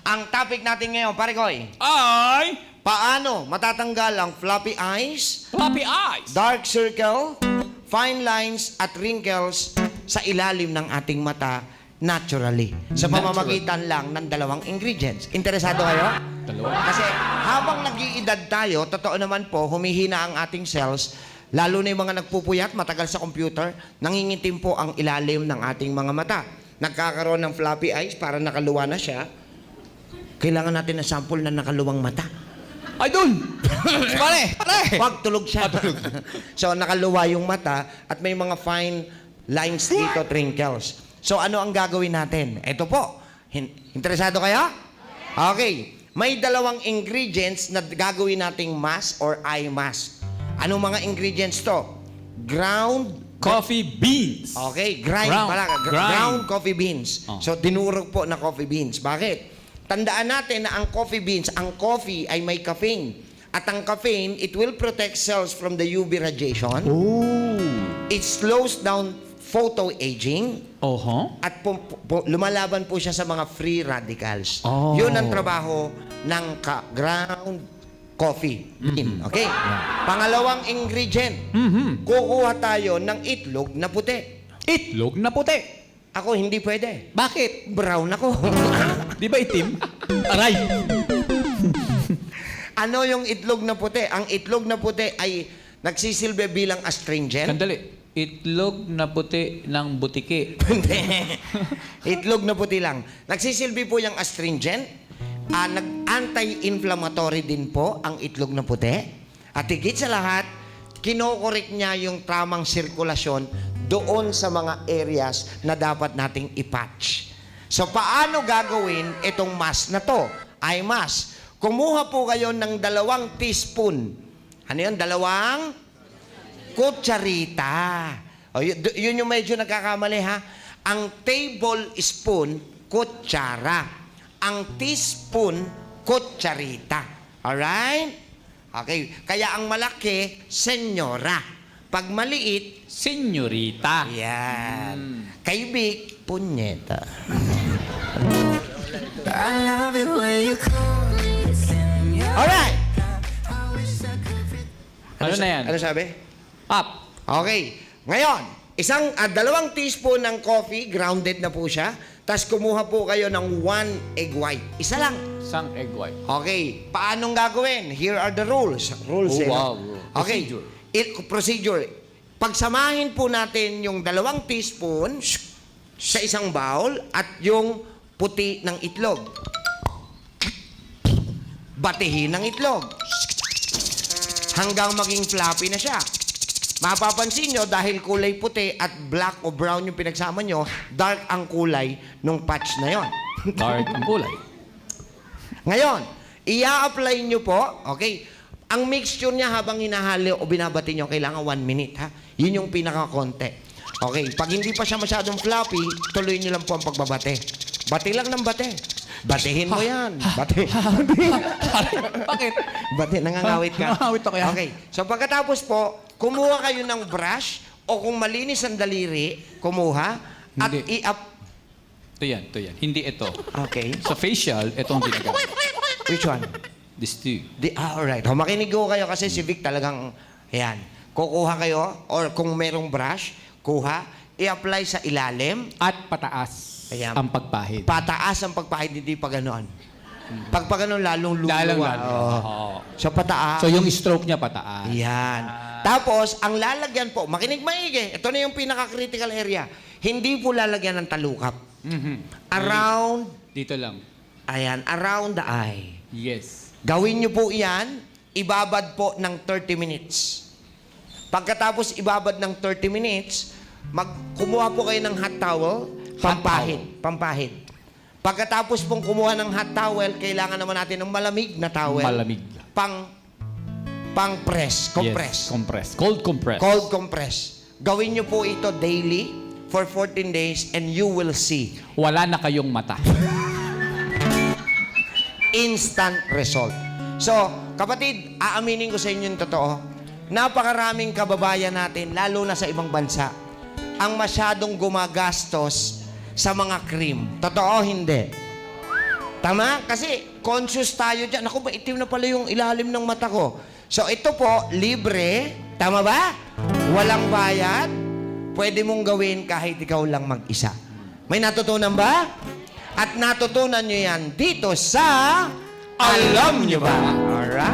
Ang topic natin ngayon, pare Koy, Ay, paano matatanggal ang floppy eyes, floppy eyes. dark circle, fine lines at wrinkles sa ilalim ng ating mata naturally sa pamamagitan lang ng dalawang ingredients. Interesado kayo? Dalawa. Kasi habang nag-iedad tayo, totoo naman po, humihina ang ating cells, lalo na yung mga nagpupuyat, matagal sa computer, nangingitim po ang ilalim ng ating mga mata. Nagkakaroon ng floppy eyes para nakaluwa na siya. Kailangan natin ng sample na nakaluwang mata. Ay, dun! Pare! Wag tulog siya. So, nakaluwa yung mata at may mga fine lines dito, wrinkles. So, ano ang gagawin natin? Ito po. Interesado kayo? Okay. May dalawang ingredients na gagawin nating mask or eye mask. Anong mga ingredients to? Ground Coffee beans. Okay, ground coffee beans. Oh. So, dinurog po na coffee beans. Bakit? Tandaan natin na ang coffee beans, ang coffee ay may caffeine. At ang caffeine, it will protect cells from the UV radiation. Oh. It slows down photoaging. At lumalaban po siya sa mga free radicals. Oh. Yun ang trabaho ng ground coffee bean. Okay? Pangalawang ingredient, kukuha tayo ng itlog na puti. Itlog na puti. Ako, hindi pwede. Bakit? Brown ako. Di ba itim? Aray! Ano yung itlog na puti? Ang itlog na puti ay nagsisilbi bilang astringent. Sandali. Itlog na puti ng butike. Hindi. Itlog na puti lang. Nagsisilbi po yung astringent. Nag-anti-inflammatory din po ang itlog na puti. At higit sa lahat, kinokorek niya yung tamang sirkulasyon doon sa mga areas na dapat nating ipatch. So, paano gagawin itong mask na to? Eye mask. Kumuha po kayo ng 2 teaspoon. Ano yun? 2 kutsarita. O, yun yung medyo nagkakamali, ha? Ang tablespoon, kutsara. Ang teaspoon, kutsarita. Alright? Okay. Kaya ang malaki, senyora. Pag maliit, Senyorita. yan. Kay Vic, punyeta. Alright. Ano na yan? Ano sabi? Up. Okay. Ngayon, 2 teaspoon ng coffee, grounded na po siya. Tapos kumuha po kayo ng 1 egg white. Isa lang. Isang egg white. Okay. Paanong gagawin? Here are the rules. Rules, Oh, eh. wow. Okay. Procedure. Pagsamahin po natin yung 2 teaspoon sa isang bowl at yung puti ng itlog. Batihin ng itlog. Hanggang maging floppy na siya. Mapapansin nyo, dahil kulay puti at black o brown yung pinagsama nyo, dark ang kulay nung patch na yon. Dark ang kulay. Ngayon, i-apply nyo po, okay, ang mixture niya habang hinahalo o binabati nyo, kailangan 1 minute, ha? Yun yung pinaka-konti. Okay, pag hindi pa siya masyadong floppy, tuloy nyo lang po ang pagbabate. Bati lang ng bate. Batihin mo yan. Bati. Bakit? Bati, nangangawit ka. Nangangawit ako yan. Okay, so pagkatapos po, kumuha kayo ng brush o kung malinis ang daliri, kumuha at Hindi. Ito yan. Hindi ito. Okay. Sa facial, itong ginagamit. Which one? This two. Alright. Makinig ko kayo kasi si Vic talagang, ayan, kukuha kayo or kung merong brush, kuha, i-apply sa ilalim, At pataas Ayan. ang pagpahid. pataas ang pagpahid, hindi pa ganoon. Pag ganoon, lalong luluwa. Lalong. Oo. So, pataas. So yung stroke niya pataas. Yan. Tapos, ang lalagyan po, makinig maigi, ito na yung pinaka-critical area. Hindi po lalagyan ng talukap. Around, Dito lang. ayan, around the eye. Yes. Gawin nyo po yan, ibabad po ng 30 minutes. Pagkatapos ibabad ng 30 minutes, kumuha po kayo ng hot towel, pampahid. Pagkatapos pong kumuha ng hot towel, kailangan naman natin ng malamig na towel. Malamig. Pang-press, compress. Yes. Compress. Cold compress. Cold compress. Gawin nyo po ito daily for 14 days and you will see Wala na kayong mata. instant result. So, kapatid, aaminin ko sa inyo yung totoo. Napakaraming kababayan natin, lalo na sa ibang bansa, ang masyadong gumagastos sa mga cream. Totoo, hindi? Tama? Kasi conscious tayo dyan. Ako ba, itim na pala yung ilalim ng mata ko. So ito po, libre. Tama ba? Walang bayad. Pwede mong gawin kahit ikaw lang mag-isa. May natutunan ba? At natutunan nyo yan dito sa Alam Nyo Ba? Alright.